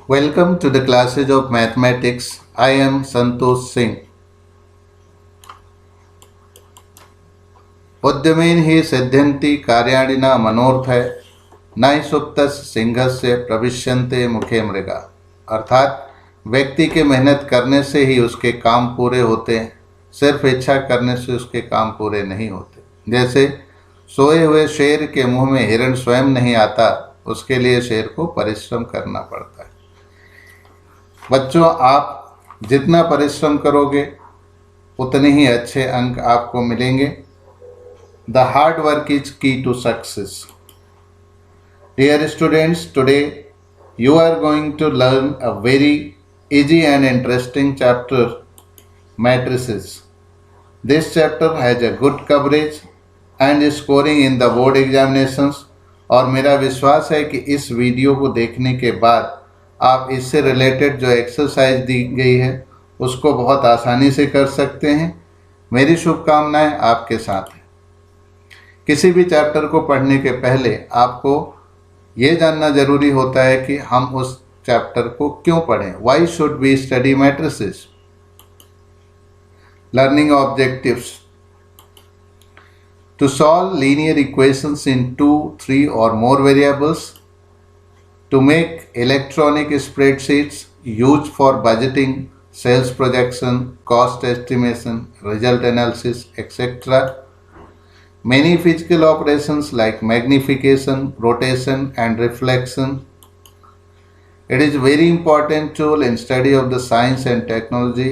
Welcome to the classes of mathematics. I am Santosh Singh. उद्यमेन हि सिद्ध्यन्ति कार्याणिना मनोर्थै न हि सुप्तस्य सिंहस्य प्रविश्यन्ते मुखे मृगा। अर्थात व्यक्ति के मेहनत करने से ही उसके काम पूरे होते हैं, सिर्फ इच्छा करने से उसके काम पूरे नहीं होते। जैसे सोए हुए शेर के मुंह में हिरण स्वयं नहीं आता, उसके लिए शेर को परिश्रम करना पड़ता है। बच्चों, आप जितना परिश्रम करोगे उतने ही अच्छे अंक आपको मिलेंगे। The hard work is key to success. Dear students, today you are going to learn a very easy and interesting chapter, matrices. This chapter has a good coverage and is scoring in the board examinations. और मेरा विश्वास है कि इस video को देखने के बाद आप इससे रिलेटेड जो एक्सरसाइज दी गई है उसको बहुत आसानी से कर सकते हैं। मेरी शुभकामनाएं आपके साथ हैं। किसी भी चैप्टर को पढ़ने के पहले आपको ये जानना जरूरी होता है कि हम उस चैप्टर को क्यों पढ़ें। Why should we study matrices? Learning objectives: to solve linear equations in 2, 3 और more variables, to make electronic spreadsheets used for budgeting, sales projection, cost estimation, result analysis etcetera, many physical operations like magnification, rotation and reflection. It is a very important tool in study of the science and technology,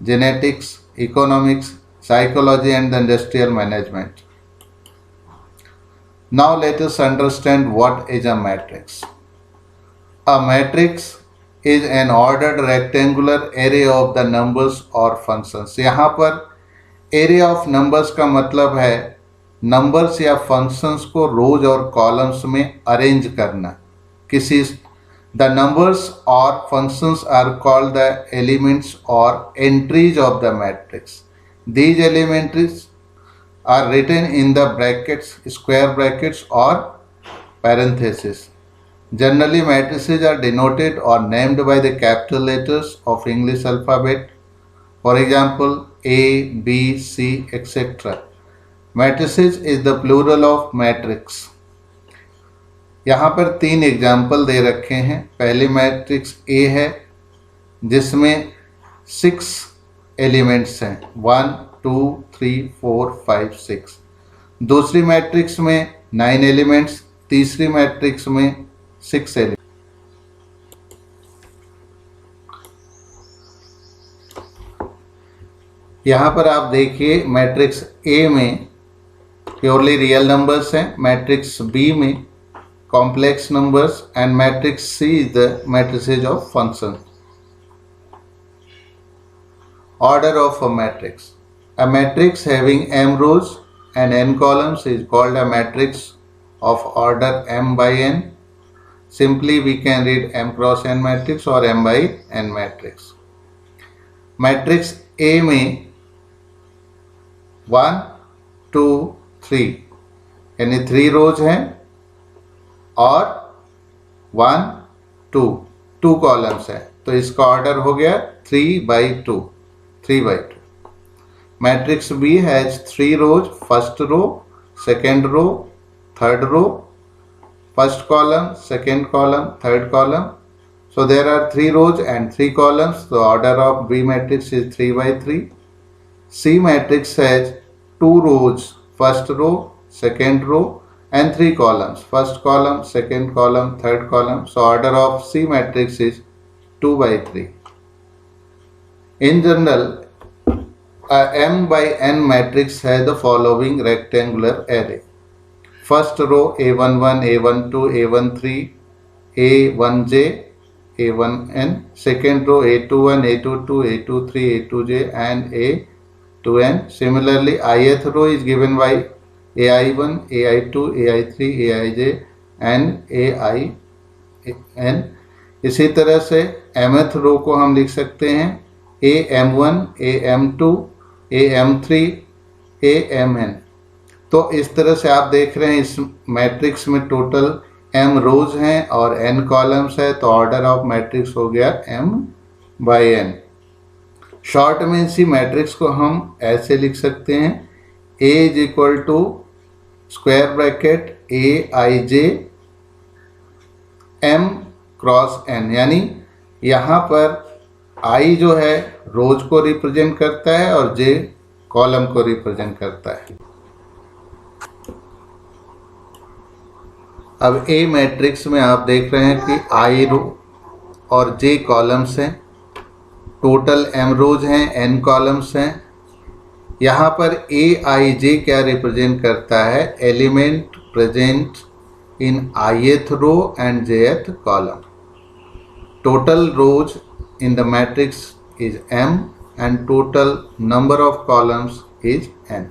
genetics, economics, psychology and the industrial management. Now let us understand what is a matrix. A matrix is an ordered rectangular array of the numbers or functions. यहाँ पर area of numbers का मतलब है numbers या functions को रोज और columns में arrange करना। किसी द नंबर्स और functions are called the elements और entries of the matrix. These elementaries are written in the brackets, square brackets और parentheses. Generally, matrices are denoted or named by the capital letters of English alphabet. For example, A, B, C, etc. Matrices is the plural of matrix. यहाँ पर 3 example दे रखे हैं। पहली matrix A है जिसमें 6 elements हैं, 1, 2, 3, 4, 5, 6। दूसरी मैट्रिक्स में 9 एलिमेंट्स, तीसरी मैट्रिक्स में 6 एलिमेंट्स। यहाँ पर आप देखिए मैट्रिक्स A में प्योरली रियल नंबर्स हैं, मैट्रिक्स बी में complex numbers and matrix C is the matrices of function. Order of a matrix: a matrix having m rows and n columns is called a matrix of order m by n. Simply we can read m cross n matrix or m by n matrix. Matrix A में 1, 2, 3 यानी 3 रोज हैं और 1, 2 columns हैं, तो इसका order हो गया 3/2। Matrix B has 3 rows, first row, second row, third row, first column, second column, third column. So there are 3 rows and 3 columns. The order of B matrix is 3/3. C matrix has 2 rows, first row, second row and 3 columns, first column, second column, third column. So order of C matrix is 2/3. In general, a m by n matrix has the following rectangular array. First row A11, A12, A13, A1j, A1n. Second row A21, A22, A23, A2j and A2n. Similarly, ith row is given by AI1, AI2, AI3, Aij and Ain. इसी तरह से mth रो को हम लिख सकते हैं AM1, AM2, AM3, AMn. तो इस तरह से आप देख रहे हैं इस मैट्रिक्स में टोटल m रोज हैं और n कॉलम्स है, तो ऑर्डर ऑफ मैट्रिक्स हो गया m/n। शॉर्ट में इसी मैट्रिक्स को हम ऐसे लिख सकते हैं, A is equal to square bracket Aij m cross n, यानी यहाँ पर I जो है रोज को रिप्रेजेंट करता है और J कॉलम को रिप्रेजेंट करता है। अब A मैट्रिक्स में आप देख रहे हैं कि I रो और J कॉलम्स हैं, टोटल m रोज हैं, n कॉलम्स हैं। यहाँ पर Aij क्या रिप्रेजेंट करता है? Element present in ith row and jth column. Total rows in the matrix is m and total number of columns is n.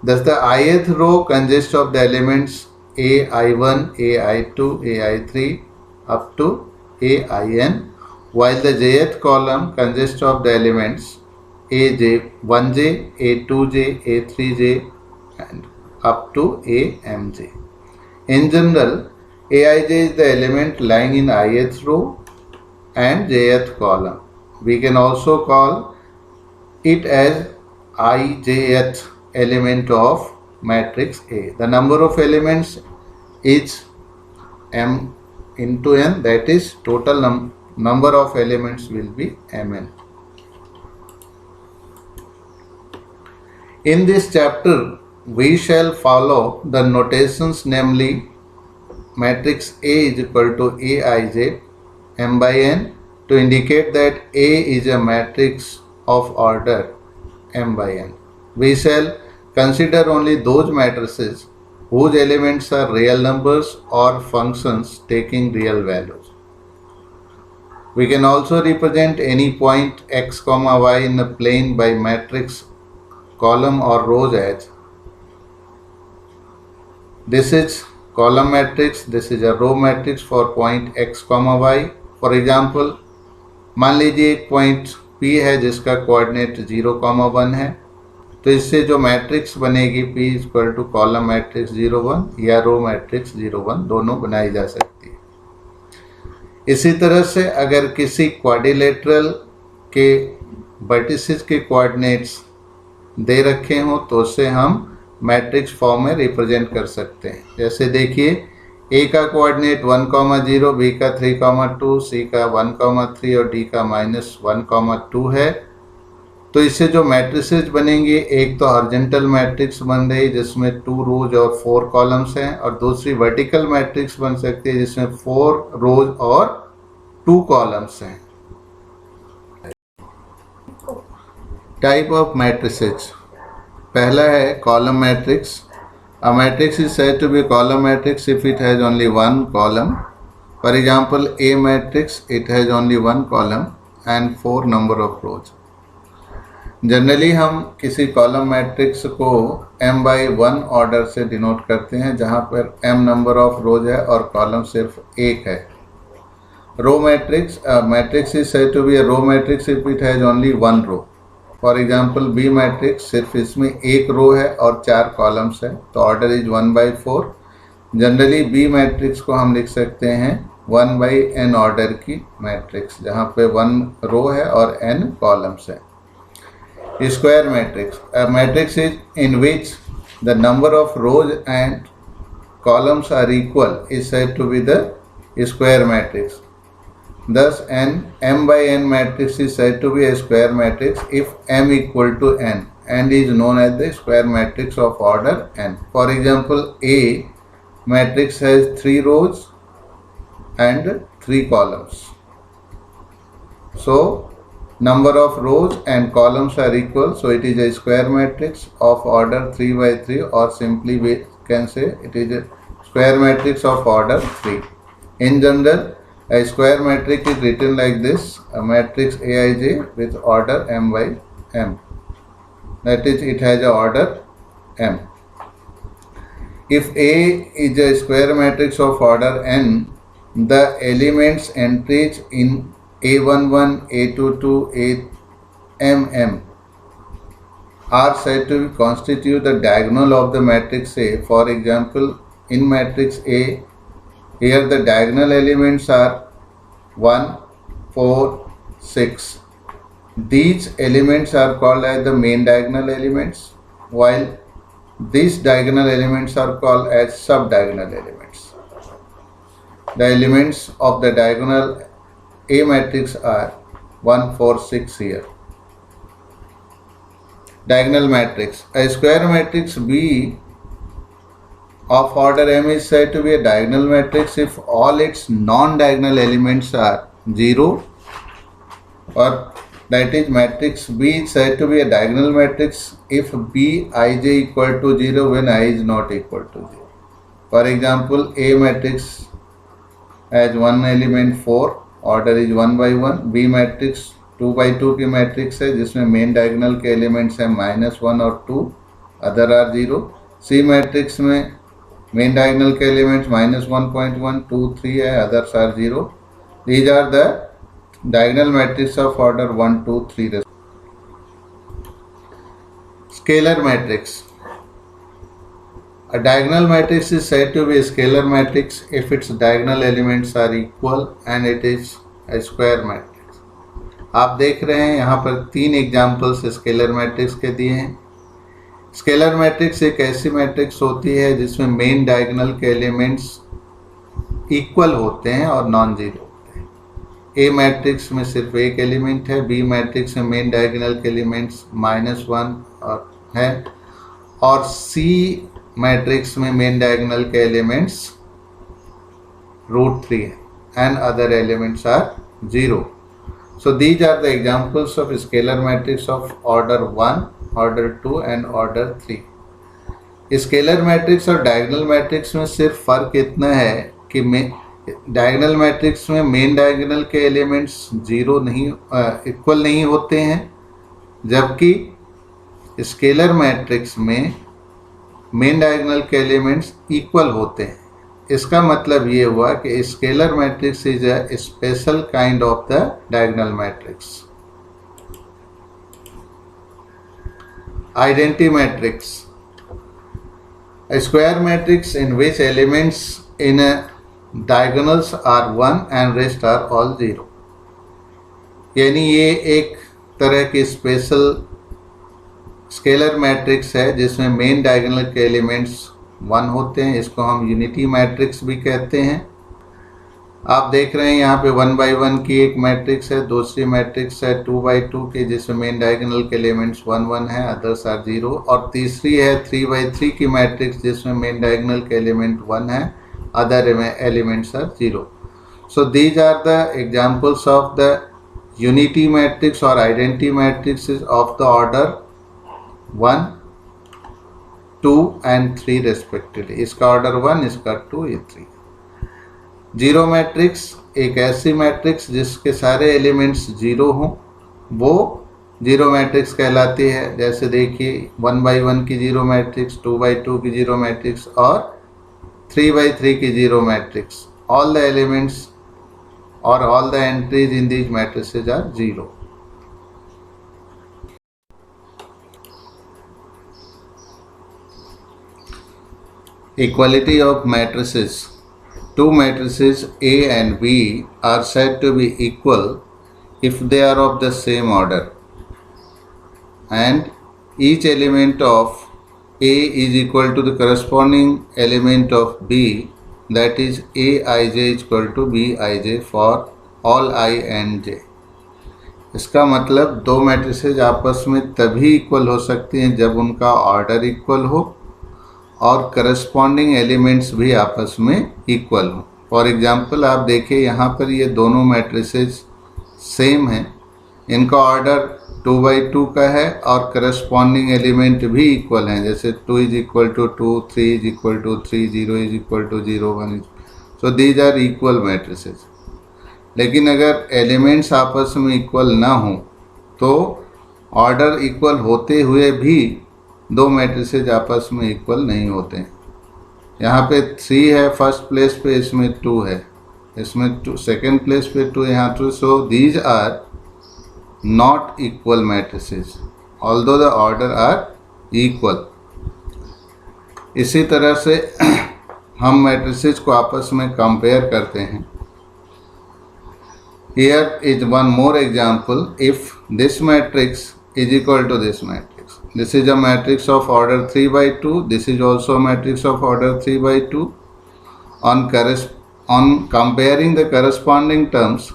Thus the ith row consists of the elements ai1, ai2, ai3 up to ain, while the jth column consists of the elements aj1j, a2j, a3j and up to amj. In general, aij is the element lying in ith row and jth column. We can also call it as ijth element of matrix A. The number of elements is m into n, that is total number of elements will be mn. In this chapter we shall follow the notations, namely matrix A is equal to Aij m/n to indicate that A is a matrix of order m/n. We shall consider only those matrices whose elements are real numbers or functions taking real values. We can also represent any point x, y in a plane by matrix column or rows as this is column matrix, this is a row matrix for point x, y. For example मान लीजिए एक point P है जिसका coordinate 0,1 है, तो इससे जो matrix बनेगी P equal to column matrix 0,1 या रो मैट्रिक्स 0,1 दोनों बनाई जा सकती है। इसी तरह से अगर किसी क्वाड्रिलेटरल के वर्टिसेस के कोऑर्डिनेट्स दे रखे हों तो उसे हम मैट्रिक्स फॉर्म में रिप्रेजेंट कर सकते हैं। जैसे देखिए A का कोऑर्डिनेट 1,0, B का 3,2, C का 1,3 और D का -1,2 है। तो इससे जो मैट्रिसेस बनेंगे, एक तो हॉरिजॉन्टल मैट्रिक्स बन रही जिसमें 2 रोज और 4 कॉलम्स हैं, और दूसरी वर्टिकल मैट्रिक्स बन सकती है जिसमें 4 रोज और 2 कॉलम्स हैं। टाइप ऑफ मैट्रिसेस, पहला है column matrix. A matrix is said to be a column matrix if it has only one column. For example, A matrix, it has only one column and 4 number of rows. Generally हम किसी column matrix को m/1 order से denote करते हैं, जहाँ पर m number of रोज है और कॉलम सिर्फ एक है। Row matrix, matrix is said to be a row matrix if it has only one row. For example B matrix, सिर्फ इसमें एक रो है और 4 कॉलम्स है, तो order is 1/4। Generally B matrix को हम लिख सकते हैं 1/n ऑर्डर की मैट्रिक्स, जहाँ पे 1 रो है और n कॉलम्स है। Square matrix, a matrix is in which the number of rows and columns are equal is said to be the square matrix. Thus, an m/n matrix is said to be a square matrix if m equal to n and is known as the square matrix of order n. For example, A matrix has 3 rows and 3 columns. So, number of rows and columns are equal, so it is a square matrix of order 3/3, or simply we can say it is a square matrix of order 3. In general, a square matrix is written like this: a matrix Aij with order m/m. That is, it has a order m. If A is a square matrix of order n, the elements entries in A11, A22, amm are said to constitute the diagonal of the matrix A. For example, in matrix A, Here the diagonal elements are 1, 4, 6. These elements are called as the main diagonal elements, while these diagonal elements are called as sub-diagonal elements. The elements of the diagonal A matrix are 1, 4, 6 here. Diagonal matrix. A square matrix B of order M is said to be a diagonal matrix if all its non-diagonal elements are 0, or that is matrix B is said to be a diagonal matrix if Bij equal to 0 when I is not equal to 0. For example, A matrix has one element 4, order is 1 by 1. B matrix 2 by 2 की matrix है जिसमें main diagonal के elements हैं -1 और 2, other are 0. C matrix में main diagonal के elements -1.1, 2, 3 है, others are 0. These are the diagonal matrix of order 1, 2, 3. Scalar matrix. A diagonal matrix is said to be a scalar matrix if its diagonal elements are equal and it is a square matrix. आप देख रहे हैं यहाँ पर 3 examples scalar matrix के दिए हैं. Scalar matrix एक ऐसी मैट्रिक्स होती है जिसमें मेन डायगोनल के एलिमेंट्स इक्वल होते हैं और नॉन जीरो. ए मैट्रिक्स में सिर्फ एक एलिमेंट है, बी मैट्रिक्स में मेन डायगोनल के एलिमेंट्स -1 और है, और सी मैट्रिक्स में मेन डायगोनल के एलिमेंट्स √3 है and other elements are 0. So these are the examples of scalar matrix of order 1, order 2 and order 3. Scalar matrix और डायगोनल मैट्रिक्स में सिर्फ फर्क इतना है कि डायगोनल मैट्रिक्स में मेन डायगोनल के एलिमेंट्स इक्वल नहीं होते हैं, जबकि स्केलर मैट्रिक्स में मेन डायगोनल के एलिमेंट्स इक्वल होते हैं. इसका मतलब ये हुआ कि scalar matrix is a special kind of the diagonal matrix. Identity matrix. A square matrix in which elements in a diagonals are 1 and rest are all 0. यानी ये एक तरह की स्पेशल स्केलर मैट्रिक्स है जिसमें मेन डायगोनल के elements 1 होते हैं. इसको हम यूनिटी मैट्रिक्स भी कहते हैं. आप देख रहे हैं यहाँ पे 1 by 1 की एक मैट्रिक्स है, दूसरी मैट्रिक्स है 2 by 2 की जिसमें मेन डायगोनल के एलिमेंट्स 1, 1 है, अदर्स आर 0, और तीसरी है 3 by 3 की मैट्रिक्स जिसमें मेन डायगोनल के एलिमेंट 1 है, other elements are 0. So these are the examples of the unity matrix or identity matrices of the order 1, 2 and 3 respectively. इसका ऑर्डर 1, इसका 2, ये 3. जीरो मैट्रिक्स एक ऐसी मैट्रिक्स जिसके सारे एलिमेंट्स 0 हों, वो जीरो मैट्रिक्स कहलाती है. जैसे देखिए 1 by 1 की जीरो मैट्रिक्स, 2 by 2 की जीरो मैट्रिक्स और 3 by 3 की zero matrix. All the elements or all the entries in these matrices are 0. Equality of matrices. Two matrices A and B are said to be equal if they are of the same order and each element of A is equal to the corresponding element of B, that is Aij is equal to Bij for all I and j. इसका मतलब दो matrices आपस में तभी equal हो सकती हैं जब उनका ऑर्डर इक्वल हो और करस्पॉन्डिंग एलिमेंट्स भी आपस में इक्वल हो. फॉर एग्जांपल आप देखिए यहाँ पर ये दोनों मैट्रिसेज सेम हैं, इनका ऑर्डर 2 by 2 का है और करस्पॉन्डिंग एलिमेंट भी इक्वल हैं. जैसे 2 is equal to 2, 3 is equal to 3, 0 is equal to 0, 1 is. So these are equal matrices. लेकिन अगर एलिमेंट्स आपस में इक्वल ना हो तो ऑर्डर इक्वल होते हुए भी दो मैट्रिसेज आपस में इक्वल नहीं होते हैं. यहाँ पे 3 है फर्स्ट प्लेस पे, इसमें 2 है, इसमें 2 सेकेंड प्लेस पे 2, यहाँ 2. So these are not equal matrices although the order are equal. इसी तरह से हम मैट्रिसेस को आपस में कंपेयर करते हैं। Here is one more example. If this matrix is equal to this matrix, this is a matrix of order 3 by 2, this is also a matrix of order 3 by 2. On comparing the corresponding terms,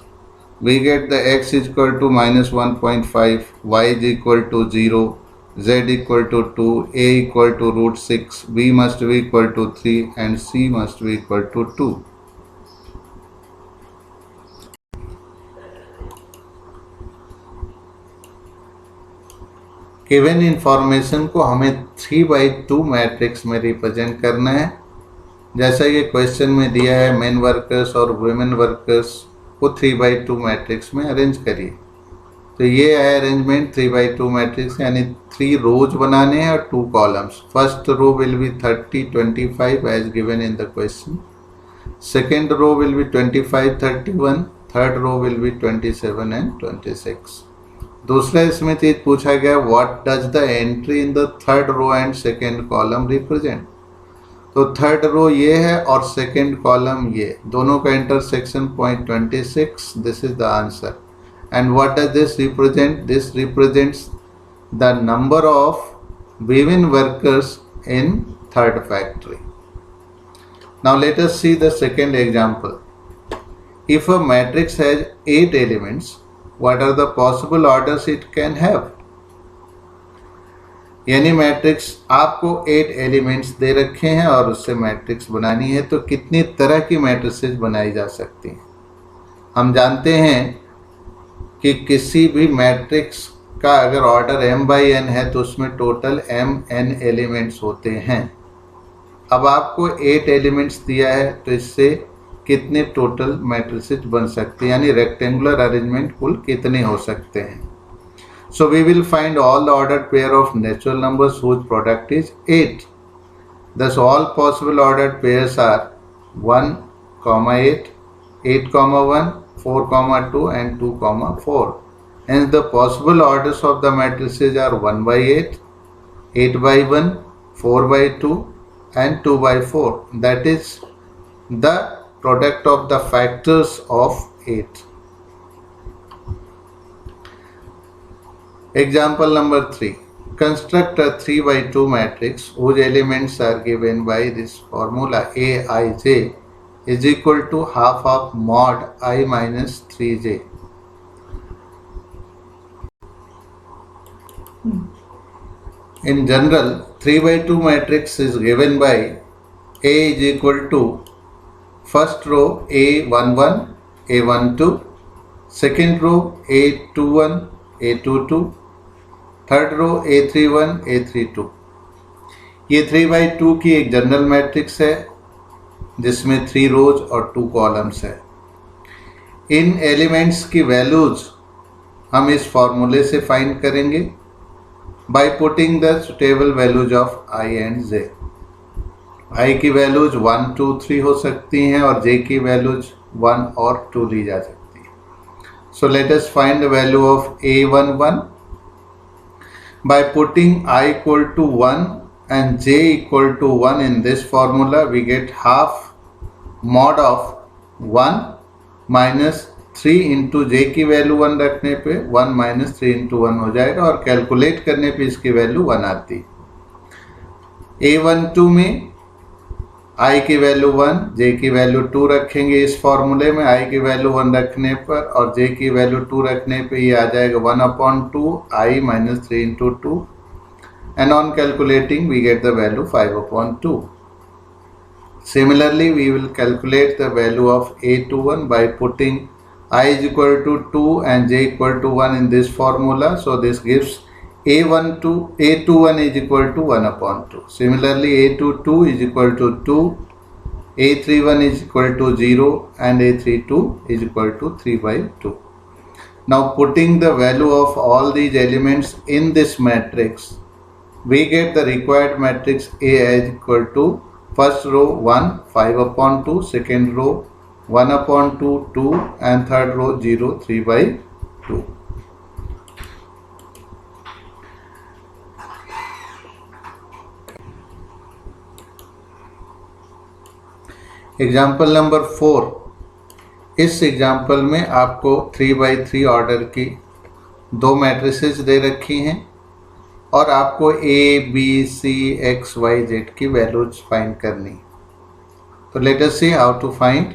we get the x is equal to minus 1.5, y is equal to 0, z equal to 2, a equal to root 6, b must be equal to 3 and c must be equal to 2. Given information को हमें 3/2 matrix में represent करना है। जैसा ये question में दिया है, मेन वर्कर्स और वुमेन वर्कर्स को 3/2 मैट्रिक्स में अरेंज करिए। तो ये है अरेंजमेंट 3/2 मैट्रिक्स, यानी 3 रोज बनाने हैं और 2 columns. First row will be 30, 25 as given in the question. Second row will be 25, 31, third row will be 27 and 26। दूसरा इसमें चीज पूछा गया, what does the entry in the third row and second column represent. तो third row ये है और second column ये, दोनों का intersection point 26, this is the answer. And what does this represent, this represents the number of women workers in third factory. Now let us see the second example. If a matrix has 8 elements, what are the possible orders it can have। यानी matrix आपको 8 elements they रखे हैं और उससे matrix बनानी है, तो कितनी तरह की मैट्रिसेस बनाई जा सकती हैं। हम जानते हैं कि किसी भी मैट्रिक्स का अगर ऑर्डर m/n है तो उसमें टोटल mn एलिमेंट्स होते हैं। अब आपको 8 एलिमेंट्स दिया है तो इससे कितने टोटल मैट्रिसेस बन सकते हैं, यानी रेक्टेंगुलर अरेंजमेंट कुल कितने हो सकते हैं। So we will find all the ordered pair of natural numbers whose product is 8। Thus all possible ordered pairs are 1, 8, 8, 1, 4, 2 and 2, 4. Hence the possible orders of the matrices are 1/8, 8/1, 4/2 and 2/4. That is the product of the factors of 8. Example number 3. Construct a 3/2 matrix whose elements are given by this formula. Aij is equal to half of mod I minus 3j. In general, 3/2 matrix is given by A is equal to first row A11, A12, second row A21, A22, third row A31, A32। ये 3/2 की एक general matrix है जिसमें 3 रोज और 2 columns है। इन elements की values हम इस फॉर्मूले से फाइंड करेंगे by putting the suitable values of I and J। I की वैल्यूज 1, 2, 3 हो सकती हैं और J की वैल्यूज 1 और 2 ली जा सकती है। So let us find the value of A11 by putting I equal to 1 and J equal to 1 in this formula. We get half mod of 1 minus 3 into J की वैल्यू 1 रखने पे 1 minus 3 into 1 हो जाएगा और calculate करने पे इसकी value 1 आती। A12 में I की वैल्यू 1, J की वैल्यू 2 रखेंगे इस फॉर्मूले में। I की वैल्यू 1 रखने पर और J की वैल्यू 2 रखने पे ये आ जाएगा 1/2 I minus 3 into 2 and on calculating we get the value 5/2. Similarly, we will calculate the value of A21 by putting I is equal to 2 and J equal to 1 in this formula. So this gives A21 is equal to 1/2. Similarly, A22 is equal to 2, A31 is equal to 0 and A32 is equal to 3/2. Now putting the value of all these elements in this matrix, we get the required matrix A is equal to first row 1, 5/2, second row 1/2, 2 and third row 0, 3/2. Example number 4, इस example में आपको 3x3 order की दो matrices दे रखी हैं और आपको A, B, C, X, Y, Z की वैल्यूज फाइंड करनी। तो let us see how to find.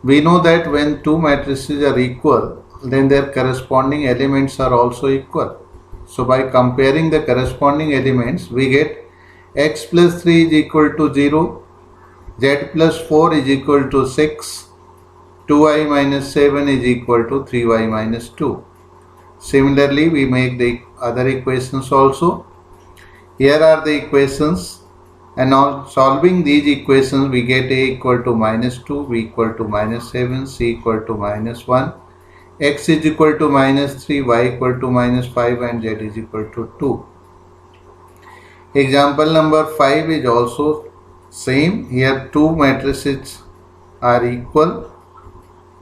We know that when two matrices are equal, then their corresponding elements are also equal. So by comparing the corresponding elements, we get x plus 3 is equal to 0, z plus 4 is equal to 6, 2y minus 7 is equal to 3y minus 2. Similarly, we make the other equations also. Here are the equations. And on solving these equations, we get a equal to minus 2, b equal to minus 7, c equal to minus 1, x is equal to minus 3, y equal to minus 5, and z is equal to 2. Example number 5 is also same. Here two matrices are equal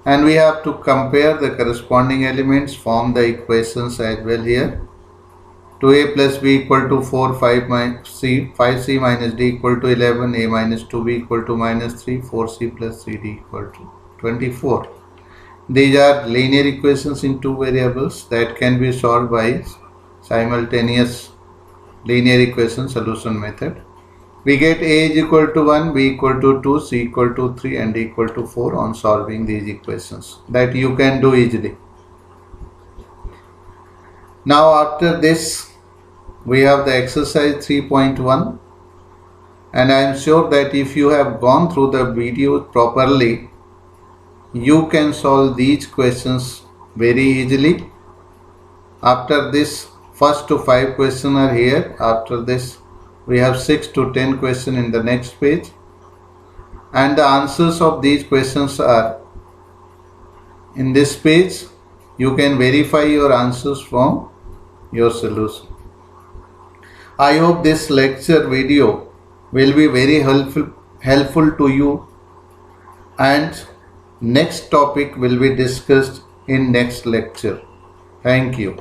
and we have to compare the corresponding elements, form the equations as well here. 2a plus b equal to 4, 5c minus d equal to 11, a minus 2b equal to minus 3, 4c plus 3d equal to 24. These are linear equations in two variables that can be solved by simultaneous linear equation solution method. We get a is equal to 1, b equal to 2, c equal to 3 and d equal to 4 on solving these equations that you can do easily. Now after this, we have the exercise 3.1 and I am sure that if you have gone through the video properly, you can solve these questions very easily. After this, first to 5 questions are here. After this, we have 6 to 10 questions in the next page. And the answers of these questions are in this page. You can verify your answers from your solution. I hope this lecture video will be very helpful to you, and next topic will be discussed in next lecture. Thank you.